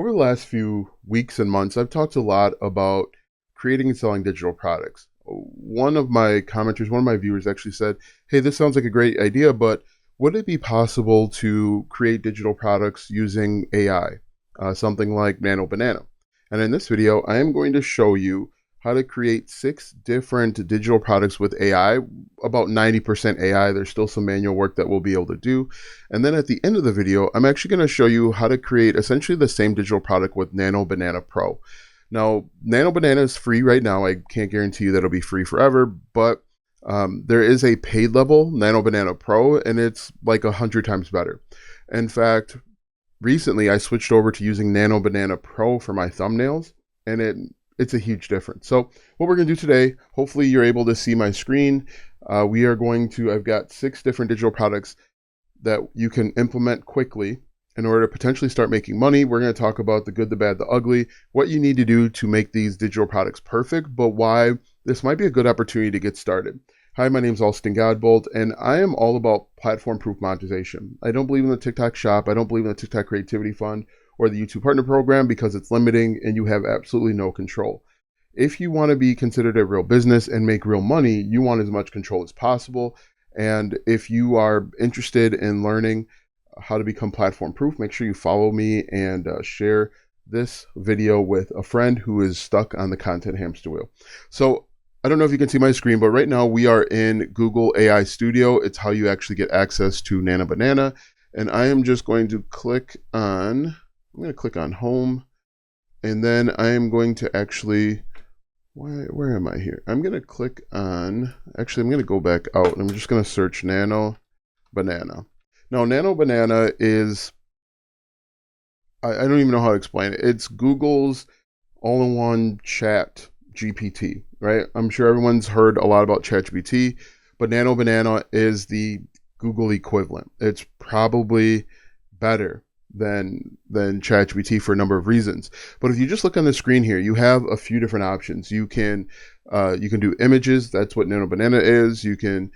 Over the last few weeks and months, I've talked a lot about creating and selling digital products. One of my commenters, one of my viewers actually said, "Hey, this sounds like a great idea, but would it be possible to create digital products using AI, something like Nano Banana?" And in this video, I am going to show you how to create 6 different digital products with AI, about 90% AI. There's still some manual work that we'll be able to do. And then at the end of the video, I'm actually going to show you how to create essentially the same digital product with Nano Banana Pro. Now, Nano Banana is free right now. I can't guarantee you that it'll be free forever, but there is a paid level, Nano Banana Pro, and it's like 100 times better. In fact, recently I switched over to using Nano Banana Pro for my thumbnails, and it's a huge difference. So what we're going to do today, hopefully you're able to see my screen. I've got 6 different digital products that you can implement quickly in order to potentially start making money. We're going to talk about the good, the bad, the ugly, what you need to do to make these digital products perfect, but why this might be a good opportunity to get started. Hi, my name is Alston Godbolt, and I am all about platform-proof monetization. I don't believe in the TikTok shop. I don't believe in the TikTok Creativity Fund or the YouTube Partner Program because it's limiting and you have absolutely no control. If you want to be considered a real business and make real money, you want as much control as possible. And if you are interested in learning how to become platform proof, make sure you follow me and share this video with a friend who is stuck on the content hamster wheel. So I don't know if you can see my screen, but right now we are in Google AI Studio. It's how you actually get access to Nano Banana. And I am just going to click on home, and then I am going to actually, where am I here? I'm going to click on, actually I'm going to go back out and I'm just going to search Nano Banana. Now Nano Banana is, I don't even know how to explain it. It's Google's all-in-one chat GPT, right? I'm sure everyone's heard a lot about ChatGPT, but Nano Banana is the Google equivalent. It's probably better than ChatGPT for a number of reasons. But if you just look on the screen here, you have a few different options. You can do images. That's what Nano Banana is. You can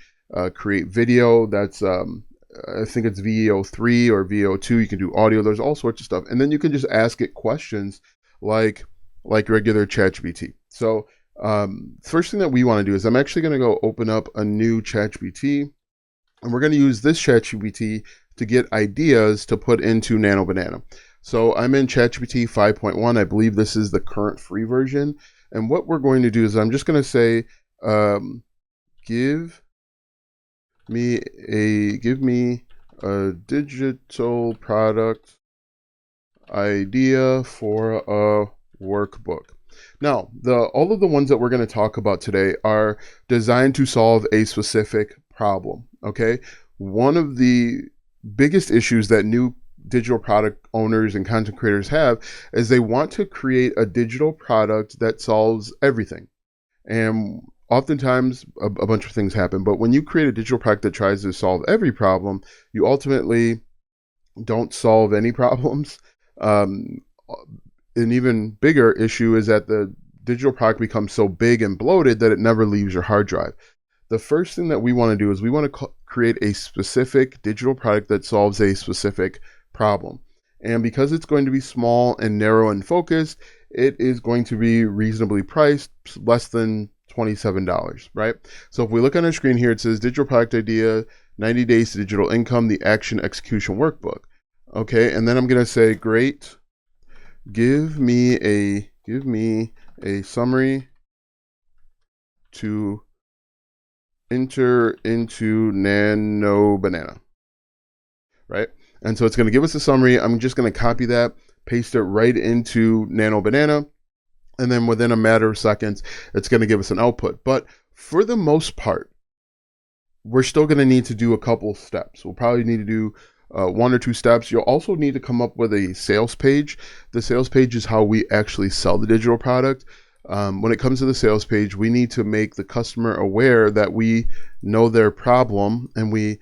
create video. That's I think it's VEO3 or VEO2. You can do audio. There's all sorts of stuff, and then you can just ask it questions like regular ChatGPT. So first thing that we want to do is I'm actually going to go open up a new ChatGPT, and we're going to use this ChatGPT to get ideas to put into Nano Banana. So I'm in ChatGPT 5.1. I believe this is the current free version. And what we're going to do is I'm just going to say, give me a digital product idea for a workbook. Now, all of the ones that we're going to talk about today are designed to solve a specific problem, okay? One of the biggest issues that new digital product owners and content creators have is they want to create a digital product that solves everything. And oftentimes a bunch of things happen, but when you create a digital product that tries to solve every problem, you ultimately don't solve any problems. An even bigger issue is that the digital product becomes so big and bloated that it never leaves your hard drive. The first thing that we want to do is we want to create a specific digital product that solves a specific problem. And because it's going to be small and narrow and focused, it is going to be reasonably priced, less than $27, right? So if we look on our screen here, it says digital product idea, 90 days to digital income, the action execution workbook. Okay, and then I'm going to say, great, give me a summary to enter into Nano Banana, right? And so it's going to give us a summary. I'm just going to copy that, paste it right into Nano Banana, and then within a matter of seconds, it's going to give us an output. But for the most part, we're still going to need to do a couple steps. We'll probably need to do 1 or 2 steps. You'll also need to come up with a sales page. The sales page is how we actually sell the digital product. When it comes to the sales page, we need to make the customer aware that we know their problem and we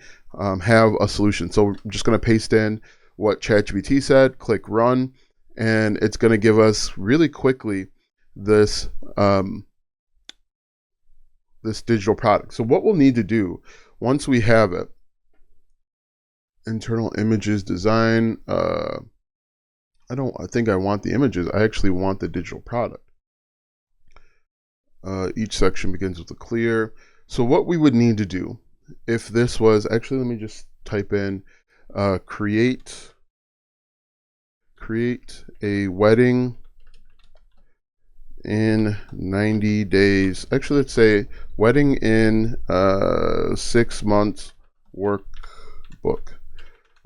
have a solution. So we're just going to paste in what ChatGPT said, click run, and it's going to give us really quickly this this digital product. So what we'll need to do once we have it, internal images design, I think I want the images. I actually want the digital product. Each section begins with a clear. So what we would need to do if this was, actually, let me just type in create a wedding in 90 days. Actually, let's say wedding in 6 months workbook.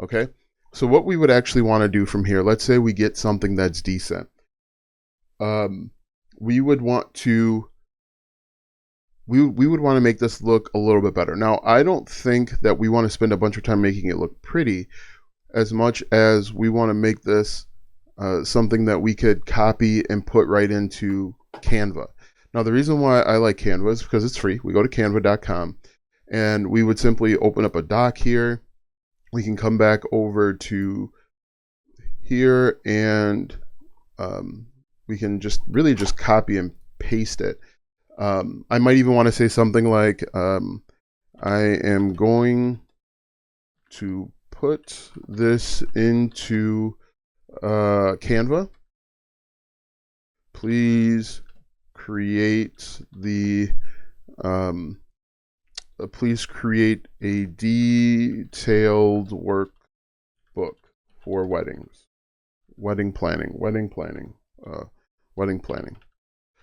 Okay. So what we would actually want to do from here, let's say we get something that's decent. We would want to we would want to make this look a little bit better. Now, I don't think that we want to spend a bunch of time making it look pretty as much as we want to make this something that we could copy and put right into Canva. Now, the reason why I like Canva is because it's free. We go to canva.com and we would simply open up a doc here. We can come back over to here and we can just really just copy and paste it. I might even want to say something like, I am going to put this into Canva. Please create a detailed workbook for weddings, wedding planning.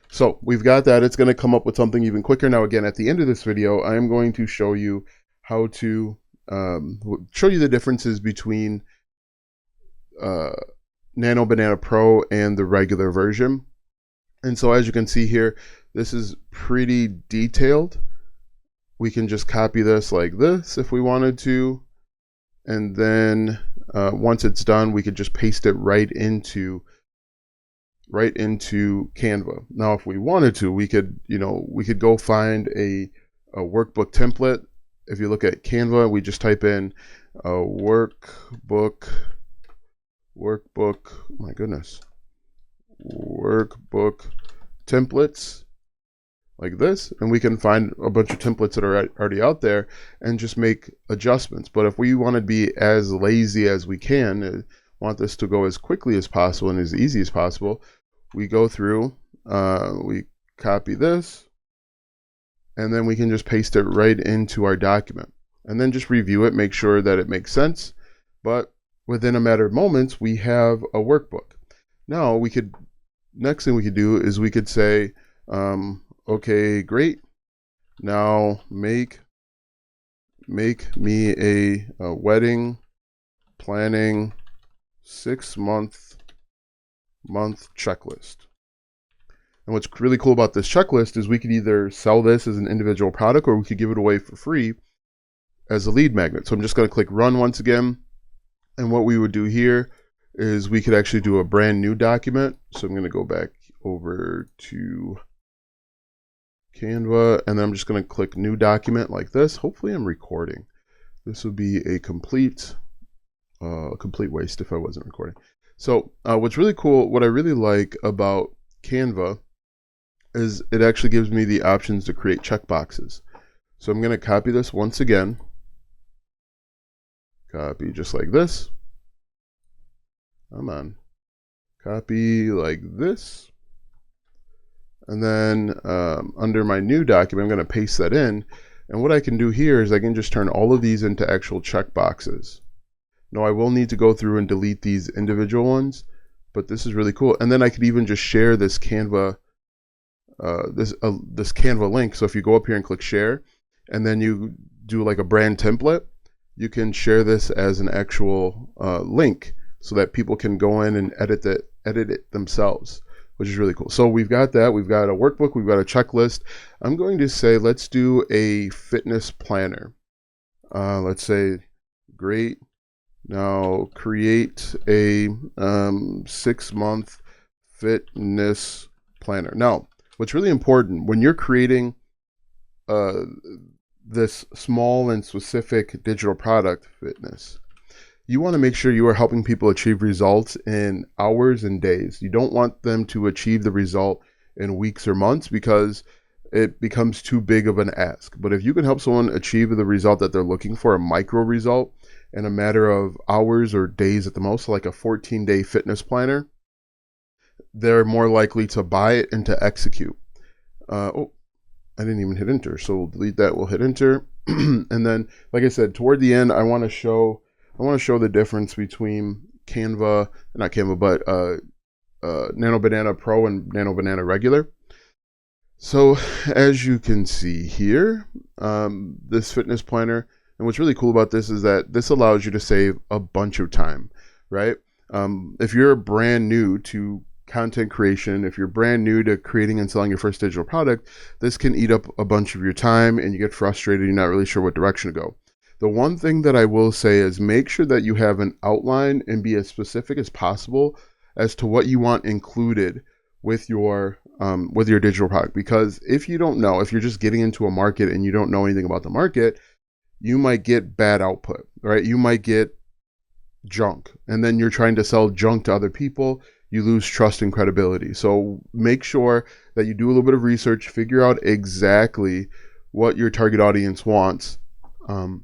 So we've got that. It's going to come up with something even quicker. Now, again, at the end of this video, I am going to show you how to show you the differences between Nano Banana Pro and the regular version. And so as you can see here, this is pretty detailed. We can just copy this like this if we wanted to. And then once it's done, we could just paste it right into Canva. Now, if we wanted to, we could go find a workbook template. If you look at Canva, we just type in workbook, my goodness, workbook templates like this, and we can find a bunch of templates that are already out there and just make adjustments. But if we want to be as lazy as we can, want this to go as quickly as possible and as easy as possible, we go through, we copy this, and then we can just paste it right into our document and then just review it, make sure that it makes sense. But within a matter of moments, we have a workbook. Now, next thing we could do is we could say, okay, great. Now make me a wedding planning 6-month checklist. And what's really cool about this checklist is we could either sell this as an individual product or we could give it away for free as a lead magnet. So I'm just going to click run once again. And what we would do here is we could actually do a brand new document. So I'm going to go back over to Canva and then I'm just going to click new document like this. Hopefully I'm recording. This would be a complete waste if I wasn't recording. So what's really cool, what I really like about Canva is it actually gives me the options to create checkboxes. So I'm going to copy this once again. Copy just like this. Come on. Copy like this. And then under my new document, I'm going to paste that in. And what I can do here is I can just turn all of these into actual checkboxes. No, I will need to go through and delete these individual ones, but this is really cool. And then I could even just share this Canva, this Canva link. So if you go up here and click share, and then you do like a brand template, you can share this as an actual link so that people can go in and edit it themselves, which is really cool. So we've got that. We've got a workbook. We've got a checklist. I'm going to say, let's do a fitness planner. Let's say, great. Now create a 6-month fitness planner. Now, what's really important when you're creating this small and specific digital product, fitness, you want to make sure you are helping people achieve results in hours and days. You don't want them to achieve the result in weeks or months, because it becomes too big of an ask. But if you can help someone achieve the result that they're looking for, a micro result, in a matter of hours or days at the most, like a 14-day fitness planner, they're more likely to buy it and to execute. Oh, I didn't even hit enter, so we'll delete that. We'll hit enter, and then, like I said, toward the end, I want to show the difference between Canva, not Canva, but Nano Banana Pro and Nano Banana Regular. So as you can see here, this fitness planner, and what's really cool about this is that this allows you to save a bunch of time, right? If you're brand new to content creation, if you're brand new to creating and selling your first digital product, this can eat up a bunch of your time and you get frustrated, you're not really sure what direction to go. The one thing that I will say is make sure that you have an outline and be as specific as possible as to what you want included with your digital product. Because if you don't know, if you're just getting into a market and you don't know anything about the market, you might get bad output, right? You might get junk, and then you're trying to sell junk to other people. You lose trust and credibility. So make sure that you do a little bit of research, figure out exactly what your target audience wants, and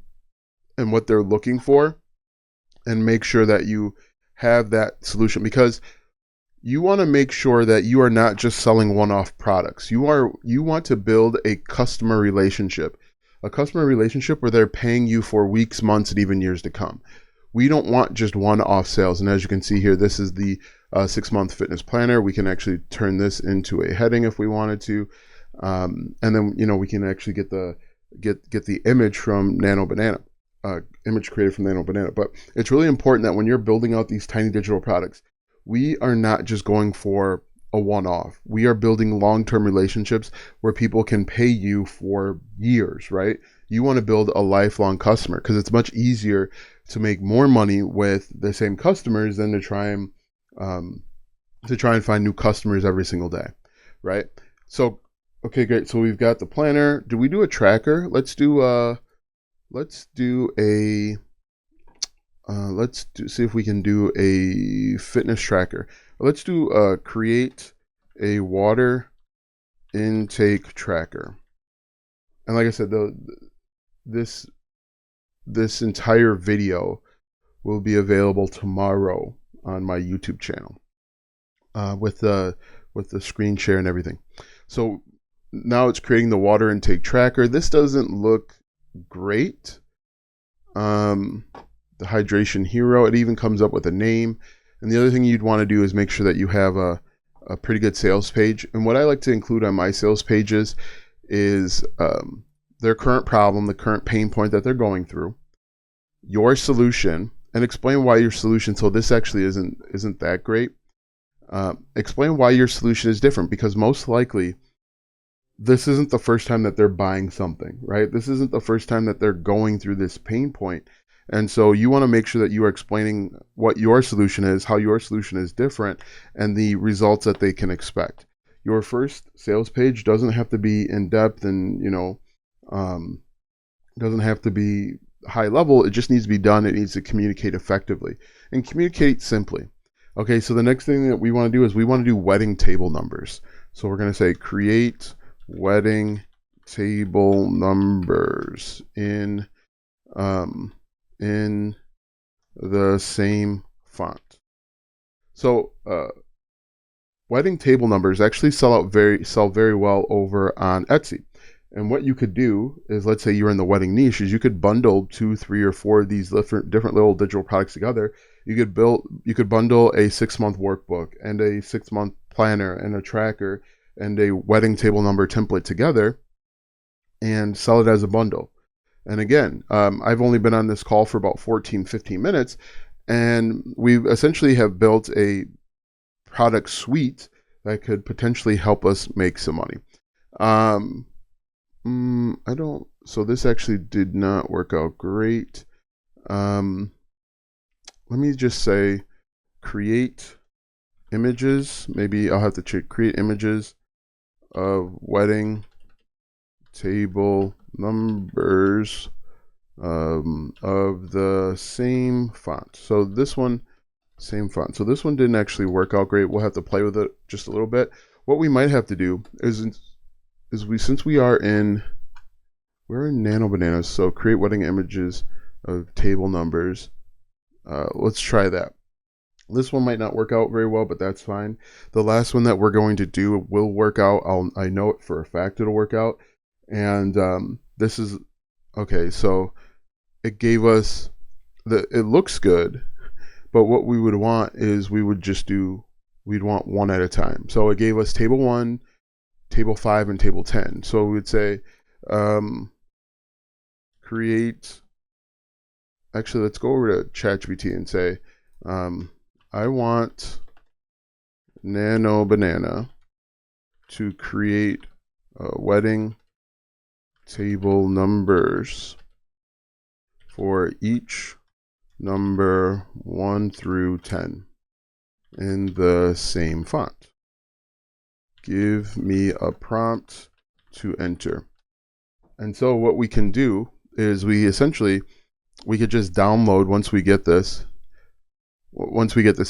what they're looking for, and make sure that you have that solution, because you want to make sure that you are not just selling one-off products. You want to build a customer relationship where they're paying you for weeks, months, and even years to come. We don't want just one-off sales. And as you can see here, this is the 6-month fitness planner. We can actually turn this into a heading if we wanted to, and then we can actually get the image from Nano Banana, image created from Nano Banana. But it's really important that when you're building out these tiny digital products, we are not just going for a one-off. We are building long-term relationships where people can pay you for years, right? You want to build a lifelong customer, because it's much easier to make more money with the same customers than to try and find new customers every single day, right? So, okay, great. So we've got the planner. Do we do a tracker? Let's see if we can do a fitness tracker. Let's do create a water intake tracker. And like I said, this entire video will be available tomorrow on my YouTube channel, with the screen share and everything. So now it's creating the water intake tracker. This doesn't look great. The hydration hero, it even comes up with a name. And the other thing you'd want to do is make sure that you have a pretty good sales page. And what I like to include on my sales pages is their current problem, the current pain point that they're going through, your solution, and explain why your solution, so this actually isn't that great. Explain why your solution is different, because most likely this isn't the first time that they're buying something, right? This isn't the first time that they're going through this pain point. And so you want to make sure that you are explaining what your solution is, how your solution is different, and the results that they can expect. Your first sales page doesn't have to be in depth and, doesn't have to be high level. It just needs to be done. It needs to communicate effectively and communicate simply. Okay, so the next thing that we want to do is we want to do wedding table numbers. So we're going to say create wedding table numbers in the same font. So wedding table numbers actually sell very well over on Etsy. And what you could do is, let's say you're in the wedding niche, is you could bundle 2, 3, or 4 of these different little digital products together. You could bundle a 6-month workbook and a 6-month planner and a tracker and a wedding table number template together and sell it as a bundle. And again, I've only been on this call for about 15 minutes, and we essentially have built a product suite that could potentially help us make some money. So this actually did not work out great. Let me just say create images. Maybe I'll have to create images of wedding table numbers of the same font. So this one, same font. So this one didn't actually work out great. We'll have to play with it just a little bit. What we might have to do is is since we're in Nano Banana, so create wedding images of table numbers. Let's try that. This one might not work out very well, but that's fine. The last one that we're going to do will work out. I know it for a fact it'll work out. And this is, okay, so it gave us, it looks good, but what we would want is we'd want one at a time. So it gave us table 1, table 5, and table 10. So we would say, create, actually, let's go over to ChatGPT and say, I want Nano Banana to create wedding table numbers for each number 1 through 10 in the same font. Give me a prompt to enter. And so what we can do is we could just download, once we get this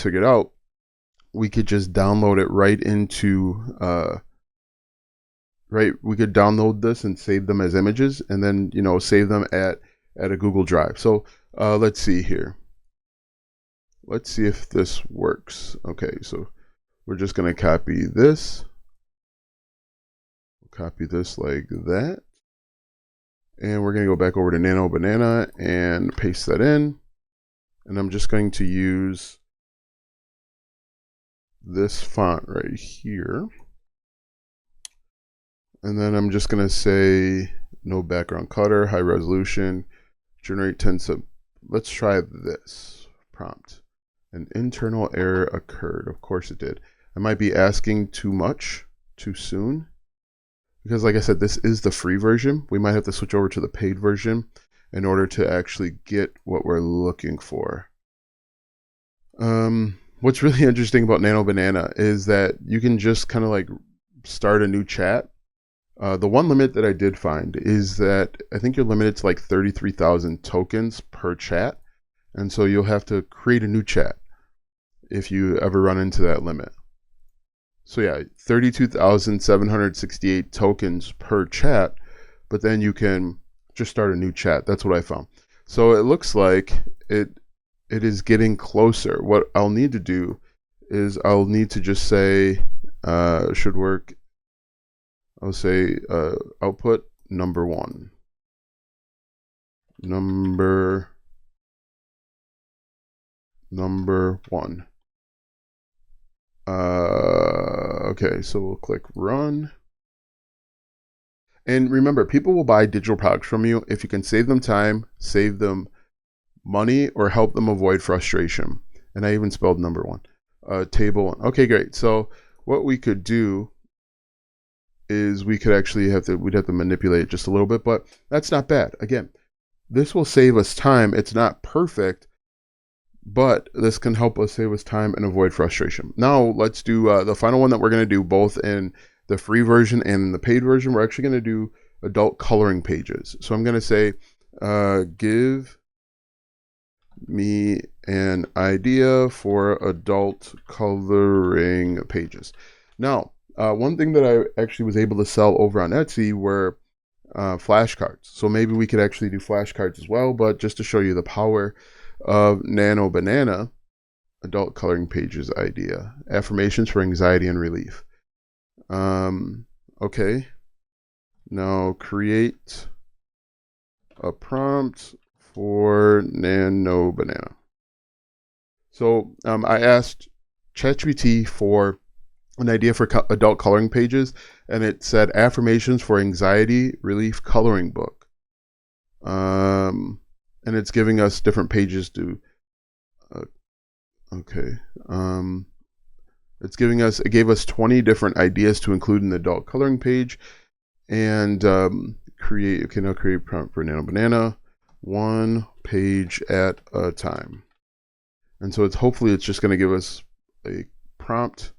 figured out, we could just download it right into, we could download this and save them as images, and then, save them at a Google Drive. So let's see here. Let's see if this works. Okay, so we're just going to copy this. Copy this like that. And we're going to go back over to Nano Banana and paste that in. And I'm just going to use this font right here. And then I'm just going to say no background color, high resolution, generate 10 sub. Let's try this prompt. An internal error occurred. Of course it did. I might be asking too much too soon, because like I said, this is the free version. We might have to switch over to the paid version in order to actually get what we're looking for. What's really interesting about Nano Banana is that you can just kind of like start a new chat. The one limit that I did find is that I think you're limited to like 33,000 tokens per chat. And so you'll have to create a new chat if you ever run into that limit. So yeah, 32,768 tokens per chat, but then you can just start a new chat. That's what I found. So it looks like it is getting closer. What I'll need to do is I'll need to just say, should work. I'll say output number 1. Number 1. Okay, so we'll click run. And remember, people will buy digital products from you if you can save them time, save them money, or help them avoid frustration. And I even spelled number 1. Table 1. Okay, great. So what we could do is we could actually we'd have to manipulate it just a little bit, but that's not bad. Again, this will save us time. It's not perfect, but this can help us save us time and avoid frustration. Now let's do the final one that we're going to do, both in the free version and the paid version. We're actually going to do adult coloring pages. So I'm going to say, give me an idea for adult coloring pages. Now, one thing that I actually was able to sell over on Etsy were flashcards. So maybe we could actually do flashcards as well, but just to show you the power of Nano Banana, adult coloring pages idea, affirmations for anxiety and relief. Okay, now create a prompt for Nano Banana. So I asked ChatGPT for an idea for adult coloring pages, and it said affirmations for anxiety relief coloring book. And it's giving us different pages to, it gave us 20 different ideas to include in the adult coloring page, and create prompt for Nano Banana, 1 page at a time. And so hopefully it's just going to give us a prompt.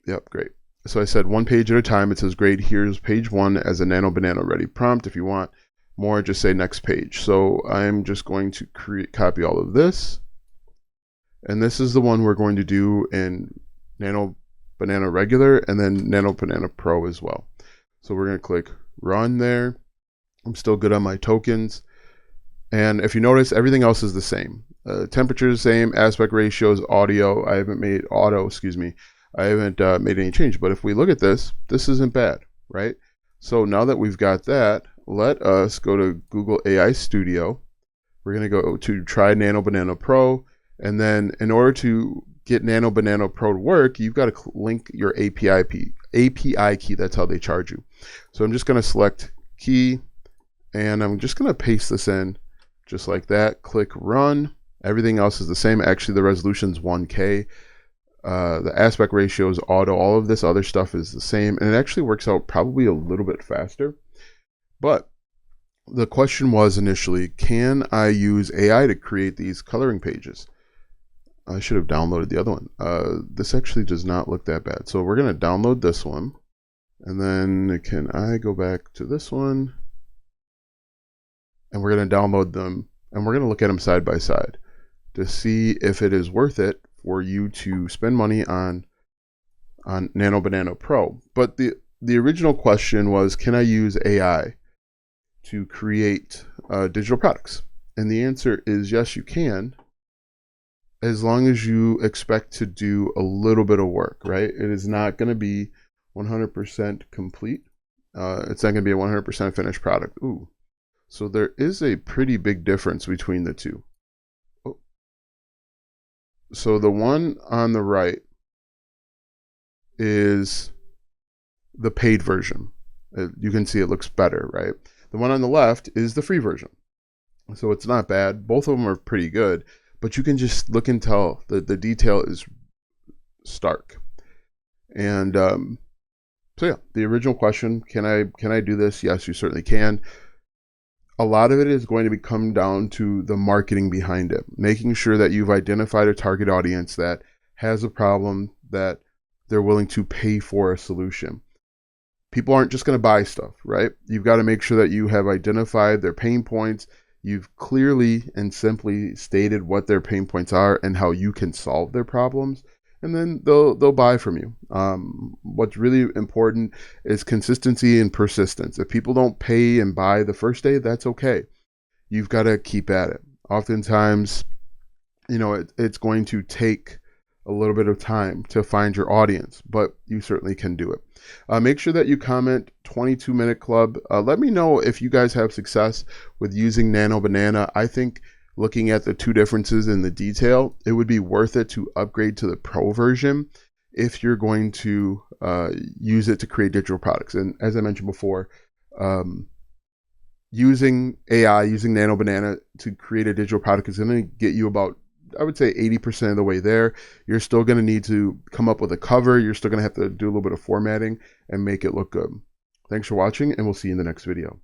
Yep, great. So I said 1 page at a time. It says, great, here's page 1 as a Nano Banana ready prompt. If you want more, just say next page. So I'm just going to copy all of this. And this is the one we're going to do in Nano Banana regular and then Nano Banana Pro as well. So we're going to click run there. I'm still good on my tokens. And if you notice, everything else is the same. Temperature is the same, aspect ratios, audio. I haven't made I haven't made any change. But if we look at this, this isn't bad, right? So now that we've got that, let us go to Google AI Studio. We're going to go to try Nano Banana Pro. And then in order to get Nano Banana Pro to work, you've got to link your API key. That's how they charge you. So I'm just going to select key, and I'm just going to paste this in just like that. Click run. Everything else is the same. Actually, the resolution's 1K. The aspect ratio is auto. All of this other stuff is the same, and it actually works out probably a little bit faster. But the question was initially, can I use AI to create these coloring pages? I should have downloaded the other one. This actually does not look that bad. So we're going to download this one. And then can I go back to this one? And we're going to download them. And we're going to look at them side by side to see if it is worth it for you to spend money on Nano Banana Pro. But the original question was, can I use AI to create digital products? And the answer is yes, you can, as long as you expect to do a little bit of work, right? It is not going to be 100% complete. It's not going to be a 100% finished product. Ooh. So there is a pretty big difference between the two. Oh. So the one on the right is the paid version. You can see it looks better, right? The one on the left is the free version. So it's not bad. Both of them are pretty good. But you can just look and tell that the detail is stark. And so yeah, the original question, can I do this? Yes, you certainly can. A lot of it is going to come down to the marketing behind it, making sure that you've identified a target audience that has a problem, that they're willing to pay for a solution. People aren't just going to buy stuff, right? You've got to make sure that you have identified their pain points. You've clearly and simply stated what their pain points are and how you can solve their problems, and then they'll buy from you. What's really important is consistency and persistence. If people don't pay and buy the first day, that's okay. You've got to keep at it. Oftentimes, it's going to take a little bit of time to find your audience, but you certainly can do it. Make sure that you comment 22-minute club. Let me know if you guys have success with using Nano Banana. I think looking at the two differences in the detail, it would be worth it to upgrade to the Pro version if you're going to use it to create digital products. And as I mentioned before, using AI, using Nano Banana to create a digital product is going to get you about, I would say, 80% of the way there. You're still going to need to come up with a cover. You're still going to have to do a little bit of formatting and make it look good. Thanks for watching, and we'll see you in the next video.